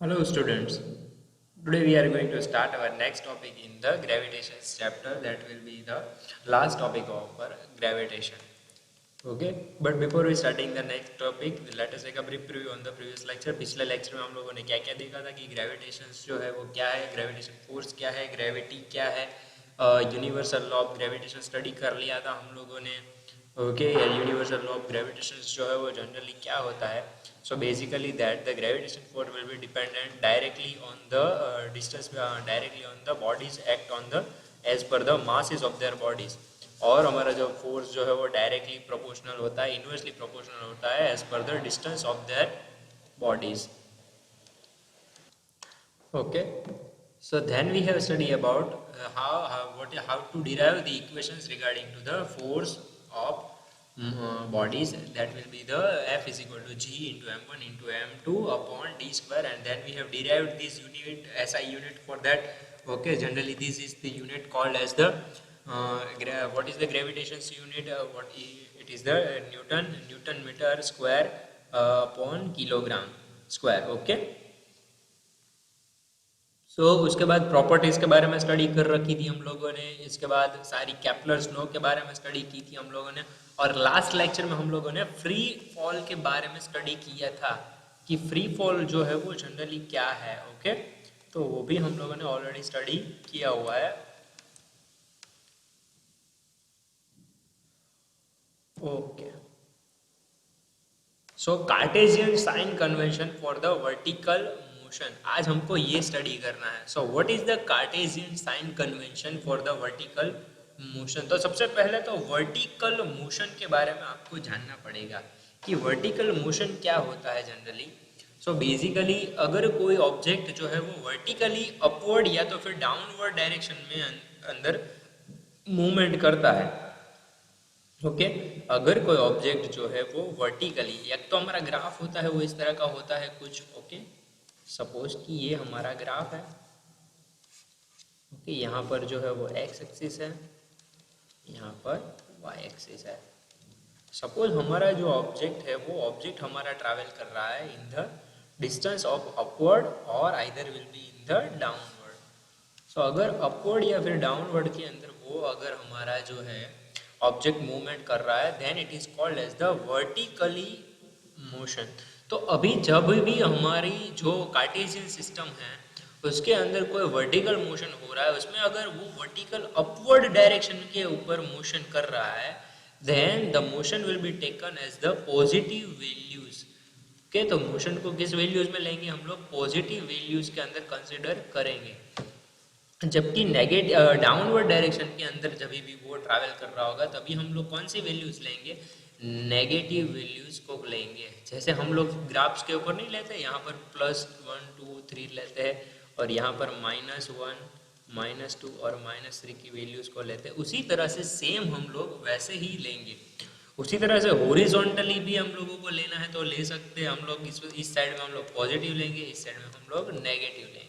Hello students. Today we are going to start our next topic in the gravitation chapter, that will be the last topic of our gravitation. Okay, but before we starting the next topic, let us take a brief preview on the previous lecture. पिछले lecture में हम लोगों ने क्या क्या देखा था कि ग्रेविटेशन जो है वो क्या है, ग्रेविटेशन फोर्स क्या है, ग्रेविटी क्या है, universal law of gravitation study कर लिया था हम लोगों ने. Okay, universal law of gravitation जो है वो जनरली क्या होता है. So basically that the gravitation force will be dependent directly on the distance, directly on the bodies act on the as per the masses of their bodies. और हमारा जो force जो है वो डायरेक्टली प्रोपोर्शनल होता है, इनवर्सली प्रोपोर्शनल होता है एज पर the distance of their bodies. Okay, so then we have study about how to derive the equations regarding to the force of bodies. That will be the F is equal to G into M1 into M2 upon D square, and then we have derived this unit SI unit for that. Okay, generally this is the unit called as the what is the gravitation unit, it is the Newton meter square upon kilogram square. Okay, उसके बाद properties के बारे में study कर रखी थी हम लोगों ने. इसके बाद सारी कैप्लर्स लॉ के बारे में स्टडी की थी हम लोगों ने. और लास्ट लेक्चर में हम लोगों ने फ्री फॉल के बारे में स्टडी किया था कि फ्री फॉल जो है वो जनरली क्या है. ओके, तो वो भी हम लोगों ने ऑलरेडी स्टडी किया हुआ है. Okay, so Cartesian sign convention for the vertical motion, आज हमको ये स्टडी करना है. So what is the Cartesian sign convention for the vertical motion. तो सबसे पहले तो वर्टिकल मोशन के बारे में आपको जानना पड़ेगा कि वर्टिकल मोशन क्या होता है जनरली. सो बेसिकली अगर कोई ऑब्जेक्ट जो है वो वर्टिकली अपवर्ड या तो फिर डाउनवर्ड डायरेक्शन में अंदर मूवमेंट करता है. ओके, अगर कोई ऑब्जेक्ट जो है वो वर्टिकली, एक तो हमारा ग्राफ होता है वो इस तरह का होता है कुछ. ओके, सपोज कि ये हमारा ग्राफ है. ओके, यहाँ पर जो है वो एक्स एक्सिस है, यहाँ पर वाई एक्सिस है. सपोज हमारा जो ऑब्जेक्ट है वो ऑब्जेक्ट हमारा ट्रैवल कर रहा है in the distance of upward और either will be in the downward. So अगर अपवर्ड या फिर डाउनवर्ड के अंदर वो अगर हमारा जो है ऑब्जेक्ट मूवमेंट कर रहा है, then it is called as the vertically motion. तो अभी जब भी हमारी जो कार्टेशियन सिस्टम है उसके अंदर कोई वर्टिकल मोशन हो रहा है, उसमें अगर वो वर्टिकल अपवर्ड डायरेक्शन के ऊपर मोशन कर रहा है, then the motion will be taken as the positive values. Okay, तो मोशन को किस वैल्यूज में लेंगे हम लोग, पॉजिटिव वैल्यूज के अंदर कंसिडर करेंगे. जबकि नेगेटिव डाउनवर्ड डायरेक्शन के अंदर जब भी वो ट्रैवल कर रहा होगा तभी हम लोग कौन सी वैल्यूज लेंगे, नेगेटिव वैल्यूज को लेंगे. जैसे हम लोग ग्राफ्स के ऊपर नहीं लेते, यहाँ पर +1 2 3 लेते हैं और यहाँ पर -1 -2 और -3 की वैल्यूज को लेते हैं. उसी तरह से सेम हम लोग वैसे ही लेंगे. उसी तरह से हॉरिजॉन्टली भी हम लोगों को लेना है तो ले सकते हैं हम लोग. इस साइड में हम लोग पॉजिटिव लेंगे, इस साइड में हम लोग नेगेटिव लेंगे.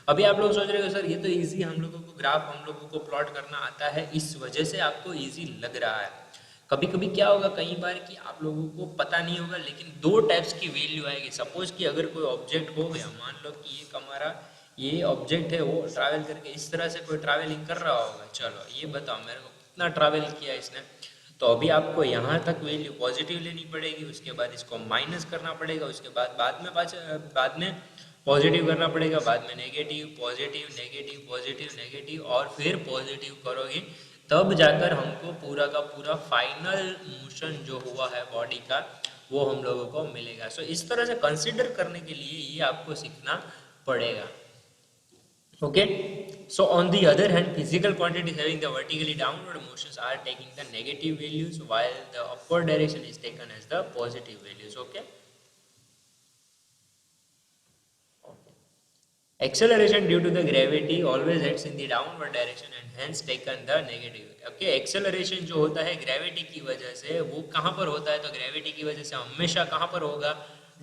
अभी आप लोग सोच रहे हो सर ये तो इजी, हम लोगों को ग्राफ हम लोगों को प्लॉट करना आता है, इस वजह से आपको इजी लग रहा है. कभी कभी क्या होगा, कई बार कि आप लोगों को पता नहीं होगा, लेकिन दो टाइप्स की वैल्यू आएगी. सपोज कि अगर कोई ऑब्जेक्ट हो गया, मान लो कि ये हमारा ये ऑब्जेक्ट है, वो ट्रैवल करके इस तरह से कोई ट्रैवलिंग कर रहा होगा. चलो ये बताओ मेरे को कितना ट्रैवल किया इसने. तो अभी आपको यहाँ तक वैल्यू पॉजिटिव लेनी पड़ेगी, उसके बाद इसको माइनस करना पड़ेगा, उसके बाद में पॉजिटिव करना पड़ेगा, बाद में negative positive negative positive negative और फिर पॉजिटिव करोगे, तब जाकर हमको पूरा का पूरा फाइनल मोशन जो हुआ है बॉडी का वो हम लोगों को मिलेगा. सो इस तरह से कंसिडर करने के लिए ये आपको सीखना पड़ेगा. Okay, so on the other hand, physical quantities having the vertically downward motions are taking the negative values while the upward direction is taken as the positive values. Okay. Acceleration due to the gravity always acts in the downward direction and hence taken the negative. Okay, acceleration जो होता है gravity की वजह से, वो कहाँ पर होता है, तो ग्रेविटी की वजह से हमेशा कहाँ पर होगा,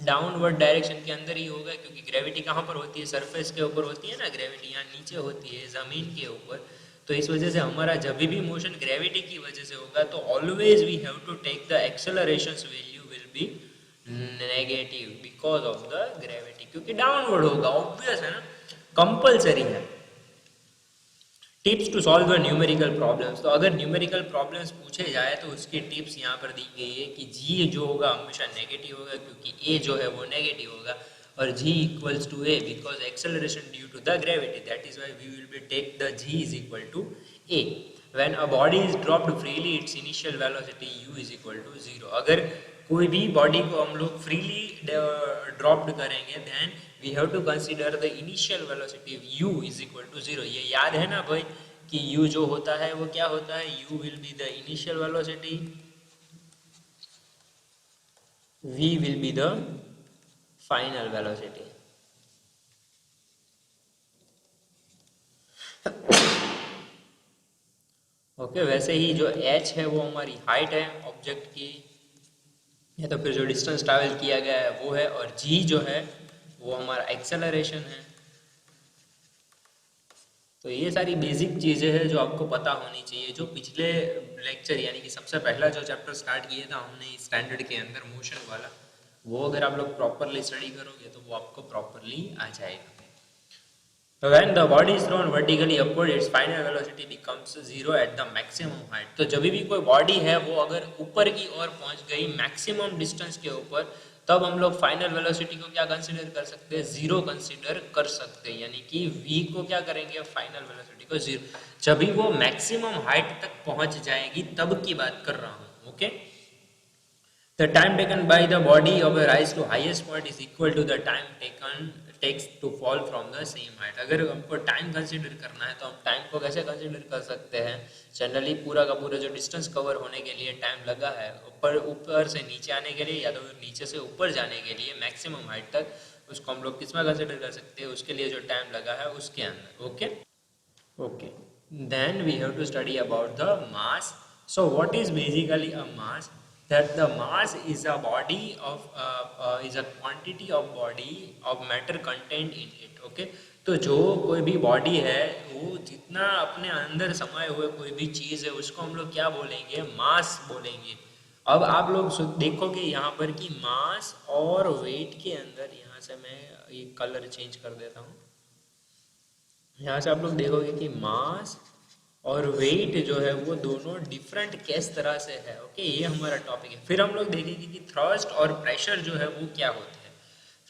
डाउनवर्ड डायरेक्शन के अंदर ही होगा. क्योंकि ग्रेविटी कहाँ पर होती है, सरफेस के ऊपर होती है ना, ग्रेविटी यहाँ नीचे होती है ज़मीन के ऊपर. तो इस वजह से हमारा जब भी मोशन ग्रेविटी की वजह से होगा तो always we have to take the acceleration value will be negative because of the gravity. क्योंकि डाउनवर्ड होगा, ऑब्वियस है ना, कंपल्सरी है। Tips to solve numerical problems, तो अगर न्यूमेरिकल प्रॉब्लम्स पूछे जाए तो उसकी टिप्स यहाँ पर दी गई है कि जी जो होगा हमेशा नेगेटिव होगा, क्योंकि ए जो है वो नेगेटिव होगा, और g equals to a because acceleration due to the gravity, that is why we will be take the g is equal to a. When a body is dropped freely its initial velocity u is equal to zero. अगर कोई भी body को हम लोग freely dropped करेंगे then we have to consider the initial velocity u is equal to zero. ये याद है ना भाई कि u जो होता है वो क्या होता है, u will be the initial velocity, v will be the final velocity. Okay, वैसे ही जो h है वो हमारी हाइट है ऑब्जेक्ट की, या तो फिर जो डिस्टेंस ट्रैवल किया गया है वो है, और g जो है वो हमारा एक्सेलरेशन है। तो ये सारी बेसिक चीज़ें हैं जो आपको पता होनी चाहिए। जो पिछले लेक्चर यानी कि सबसे पहला जो चैप्टर स्टार्ट किया था हमने स्टैंडर्ड के अंदर मोशन वाला, वो अगर आप लोग प्रॉपरली स्टडी करोगे तो वो आपको प्रॉपरली आ जाएगा। When the body is thrown vertically upward, its final velocity becomes zero at the maximum height. तो जब भी कोई बॉडी है वो अगर ऊपर की ओर पहुंच गई मैक्सिमम डिस्टेंस के ऊपर, तब हम लोग फाइनल वेलोसिटी को क्या कंसीडर कर सकते हैं, जीरो कंसीडर कर सकते हैं, यानी कि v को क्या करेंगे, फाइनल वेलोसिटी को जीरो। जब भी वो मैक्सिमम हाइट तक पहुंच जाएगी तब की बात कर रहा हूँ। Okay, the time taken by the body of a rise to highest point is equal to the time takes to fall from the same height। अगर हमको टाइम कंसीडर करना है तो हम टाइम को कैसे कंसीडर कर सकते हैं, जनरली पूरा का पूरा जो डिस्टेंस कवर होने के लिए टाइम लगा है ऊपर से नीचे आने के लिए या तो नीचे से ऊपर जाने के लिए मैक्सिमम हाइट तक, उसको हम लोग किस में कंसीडर कर सकते हैं, उसके लिए जो टाइम लगा है उसके अंदर। Okay okay, then we have to study about the mass. So what is basically a mass, that the mass is a body of is a quantity of body of matter contained in it। okay, तो जो कोई भी body है वो जितना अपने अंदर समाये हुए कोई भी चीज़ है उसको हम लोग क्या बोलेंगे, मास बोलेंगे। अब आप लोग देखोगे यहाँ पर कि मास और वेट के अंदर, यहाँ से मैं ये कलर चेंज कर देता हूँ, यहाँ से आप लोग देखोगे कि मास और वेट जो है वो दोनों डिफरेंट किस तरह से है। ओके, ये हमारा टॉपिक है। फिर हम लोग देखेंगे कि थ्रस्ट और प्रेशर जो है वो क्या होते हैं।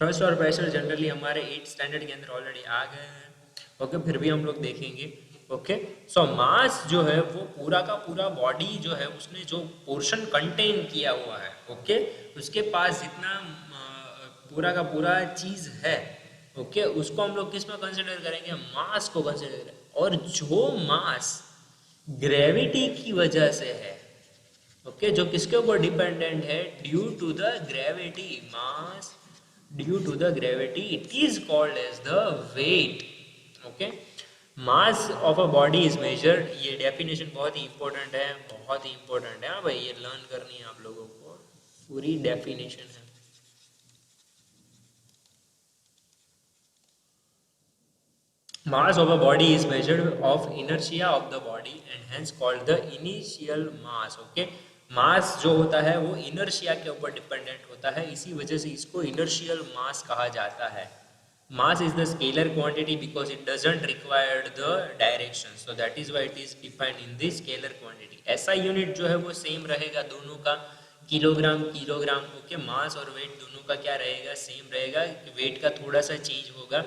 थ्रस्ट और प्रेशर जनरली हमारे 8th स्टैंडर्ड के अंदर ऑलरेडी आ गए हैं। ओके, फिर भी हम लोग देखेंगे। ओके, सो मास जो है वो पूरा का पूरा बॉडी जो है उसने जो पोर्शन कंटेन किया हुआ है, ओके, उसके पास जितना पूरा का पूरा चीज़ है, ओके, उसको हम लोग किस में कंसिडर करेंगे, मास को कंसिडर करेंगे। और जो मास ग्रेविटी की वजह से है, ओके, जो किसके ऊपर डिपेंडेंट है, due to the gravity, mass due to the gravity, it is called as the weight. Okay, mass of a body is measured, ये डेफिनेशन बहुत ही इंपॉर्टेंट है, बहुत ही इंपॉर्टेंट है। हाँ भाई, ये लर्न करनी है आप लोगों को, पूरी डेफिनेशन है। Mass of a body is measured of inertia of the body and hence called the initial mass। okay, मास जो होता है वो इनर्शिया के ऊपर डिपेंडेंट होता है, इसी वजह से इसको इनर्शियल मास कहा जाता है। Mass is the scalar quantity because it doesn't required the direction, so that is why it is defined in the scalar quantity. ऐसा यूनिट जो है वो सेम रहेगा दोनों का, किलोग्राम किलोग्राम। ओके, मास और वेट दोनों का क्या रहेगा, सेम रहेगा, वेट का थोड़ा सा चेंज होगा।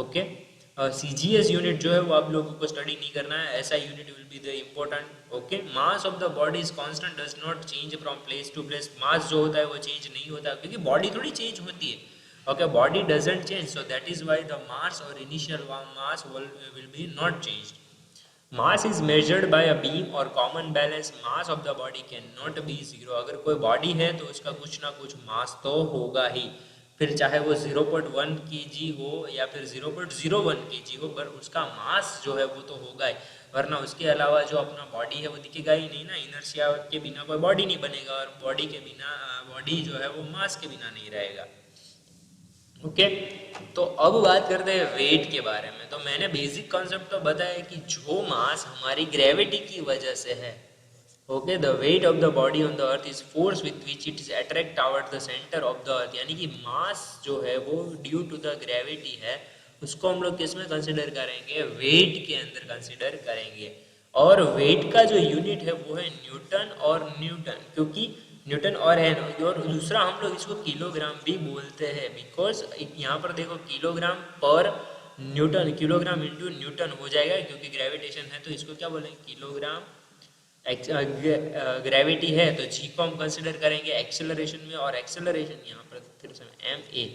ओके, CGS यूनिट जो है वो आप लोगों को स्टडी नहीं करना है, ऐसा unit will be the important. Okay, mass of the body is constant, does not change from place to place. Mass जो होता है वो चेंज नहीं होता क्योंकि बॉडी थोड़ी चेंज होती है। Okay, body doesn't change, so that is why the mass और initial mass will be not changed. Mass is measured by a beam और common balance, mass of the body can not be zero. अगर कोई body है तो उसका कुछ ना कुछ मास तो होगा ही, फिर चाहे वो 0.1 kg हो या फिर 0.01 kg हो, पर उसका मास जो है वो तो होगा ही, वरना उसके अलावा जो अपना बॉडी है वो दिखेगा ही नहीं ना। इनर्शिया के बिना कोई बॉडी नहीं बनेगा और बॉडी के बिना बॉडी जो है वो मास के बिना नहीं रहेगा। ओके, तो अब बात करते हैं वेट के बारे में। तो मैंने बेसिक कॉन्सेप्ट तो बताया कि जो मास हमारी ग्रेविटी की वजह से है, okay, the weight of the body on the earth is force with which it is attract toward the centre of the earth, यानी कि मास जो है वो ड्यू टू द ग्रेविटी है, उसको हम लोग किस में कंसिडर करेंगे, वेट के अंदर कंसिडर करेंगे। और वेट का जो यूनिट है वो है न्यूटन और न्यूटन, क्योंकि न्यूटन और एन, और दूसरा हम लोग इसको किलोग्राम भी बोलते हैं, बिकॉज यहाँ पर देखो किलोग्राम पर न्यूटन, किलोग्राम इंटू न्यूटन हो जाएगा, क्योंकि ग्रेविटेशन है तो इसको क्या बोलेंगे, किलोग्राम। ग्रेविटी है तो जी को हम कंसिडर करेंगे एक्सेलरेशन में, और एक्सेलरेशन यहाँ पर फिर से एम ए,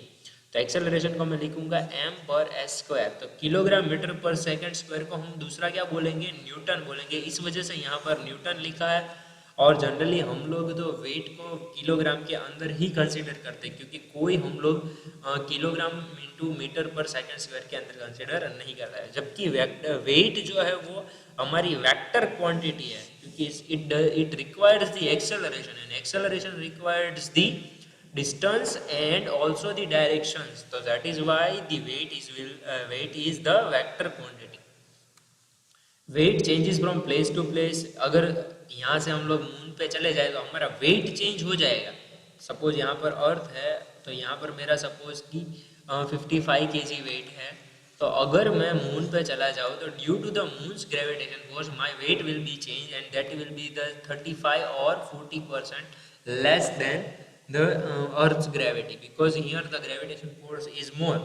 तो एक्सेलरेशन को मैं लिखूंगा एम पर एस स्क्वायर, तो किलोग्राम मीटर पर सेकंड स्क्वायर को हम दूसरा क्या बोलेंगे, न्यूटन बोलेंगे, इस वजह से यहाँ पर न्यूटन लिखा है। और जनरली हम लोग तो वेट को किलोग्राम के अंदर ही कंसिडर करते हैं, क्योंकि कोई हम लोग किलोग्राम इंटू मीटर पर सेकंड स्क्वायर के अंदर कंसिडर नहीं करता है, जबकि वेट जो है वो हमारी वेक्टर क्वांटिटी है, क्योंकि it requires the acceleration, and acceleration requires the distance and also the directions, so that is why the weight is the vector quantity. Weight changes from place to place, अगर यहाँ से हम लोग moon पे चले जाए तो हमारा वेट चेंज हो जाएगा। सपोज यहाँ पर अर्थ है तो यहाँ पर मेरा सपोज कि 55 kg वेट है, तो अगर मैं मून पे चला जाऊँ तो due to the moon's gravitation force my weight will be change, and that will be the 35 और 40% less than the earth's gravity, because here the gravitation force is more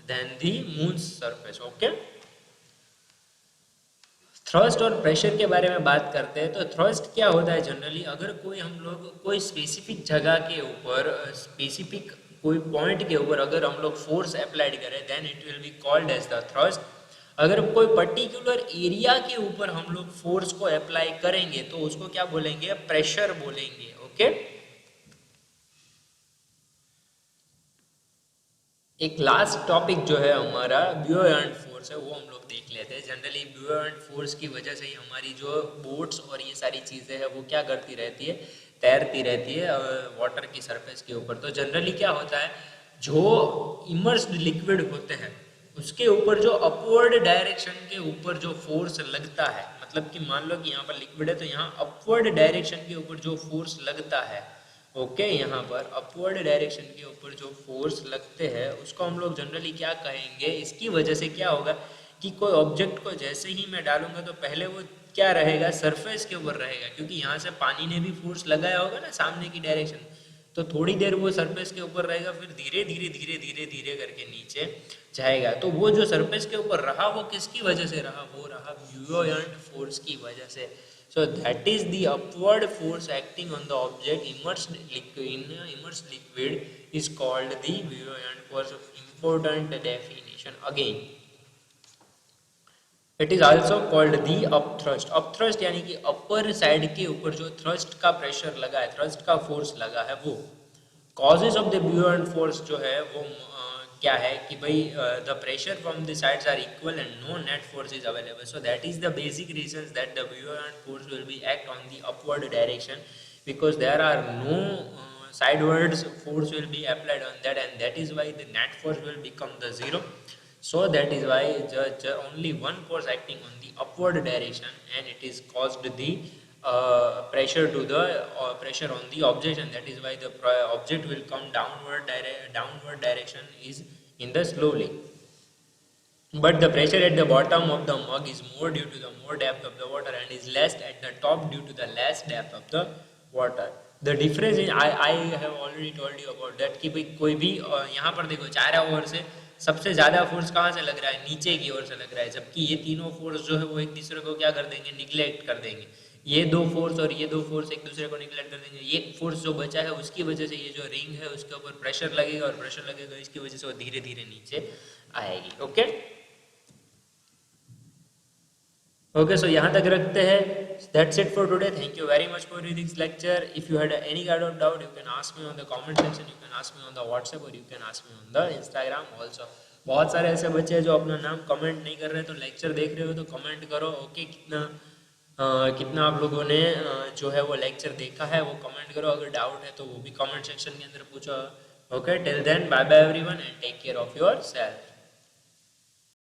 than the moon's surface. okay, thrust और pressure के बारे में बात करते हैं, तो thrust क्या होता है जनरली, अगर कोई हम लोग कोई स्पेसिफिक जगह के ऊपर, स्पेसिफिक कोई पॉइंट के ऊपर अगर हम लोग फोर्स अप्लाइड करें, then it will be called as the thrust. अगर कोई पर्टिकुलर एरिया के ऊपर हम लोग फोर्स को अप्लाई करेंगे तो उसको क्या बोलेंगे, प्रेशर बोलेंगे। ओके, एक लास्ट टॉपिक जो है हमारा ब्यूएंट फोर्स है, वो हम लोग देख लेते हैं। जनरली ब्यूएंट फोर्स की वजह से ही हमारी जो बोट्स और ये सारी चीज़ें हैं वो क्या करती रहती है, तैरती रहती है वाटर की सरफेस के ऊपर। तो जनरली क्या होता है, जो इमर्स्ड लिक्विड होते हैं उसके ऊपर जो अपवर्ड डायरेक्शन के ऊपर जो फोर्स लगता है, मतलब कि मान लो कि यहाँ पर लिक्विड है तो यहाँ अपवर्ड डायरेक्शन के ऊपर जो फोर्स लगता है, ओके, यहाँ पर अपवर्ड डायरेक्शन के ऊपर जो फोर्स लगते हैं उसको हम लोग जनरली क्या कहेंगे। इसकी वजह से क्या होगा कि कोई ऑब्जेक्ट को जैसे ही मैं डालूंगा तो पहले वो क्या रहेगा, सरफेस के ऊपर रहेगा, क्योंकि यहाँ से पानी ने भी फोर्स लगाया होगा ना सामने की डायरेक्शन, तो थोड़ी देर वो सरफेस के ऊपर रहेगा, फिर धीरे धीरे धीरे धीरे धीरे करके नीचे जाएगा। तो वो जो सरफेस के ऊपर रहा वो किसकी वजह से रहा, वो रहा ब्यूएंट फोर्स की वजह से। So that is the upward force acting on the object immersed liquid is called the buoyant force. Important definition again. It is also called the upthrust. Upthrust यानी कि अपर साइड के ऊपर जो थ्रस्ट का pressure लगा है, thrust का force लगा है वो। Causes of the buoyant force जो है वो क्या है कि भाई the pressure from the sides are equal and no net force is available, so that is the basic reasons that the buoyant force will be act on the upward direction, because there are no sidewards force will be applied on that, and that is why the net force will become the zero. So that is why only one force acting on the upward direction, and it is caused the pressure to the pressure on the object, and that is why the object will come downward direction is in the slowly. But the pressure at the bottom of the mug is more due to the more depth of the water, and is less at the top due to the less depth of the water. The difference is I have already told you about that कि भाई कोई भी यहाँ पर देखो चारों ओर से सबसे ज्यादा फोर्स कहाँ से लग रहा है, नीचे की ओर से लग रहा है, जबकि ये तीनों फोर्स जो है वो एक दूसरे को क्या कर देंगे, निग्लेक्ट कर देंगे। ये दो फोर्स और ये दो फोर्स एक दूसरे को निग्लेक्ट कर देंगे। ये फोर्स जो बचा है उसकी वजह से ये जो रिंग है उसके ऊपर प्रेशर लगेगा, और प्रेशर लगेगा इसकी वजह से वो धीरे धीरे नीचे आएगी। ओके ओके, सो यहाँ तक रखते हैं। That's it for today. Thank you very much for this lecture. If you had any kind of doubt you can ask me on the comment section, you can ask me on the WhatsApp, और you can ask me on the Instagram also. बहुत सारे ऐसे बच्चे हैं जो अपना नाम comment नहीं कर रहे, तो लेक्चर देख रहे हो तो कमेंट करो। ओके, कितना आप लोगों ने जो है वो लेक्चर देखा है वो कमेंट करो। अगर डाउट है तो वो भी कमेंट सेक्शन के अंदर पूछो। Okay, till then bye bye everyone and take care of your self.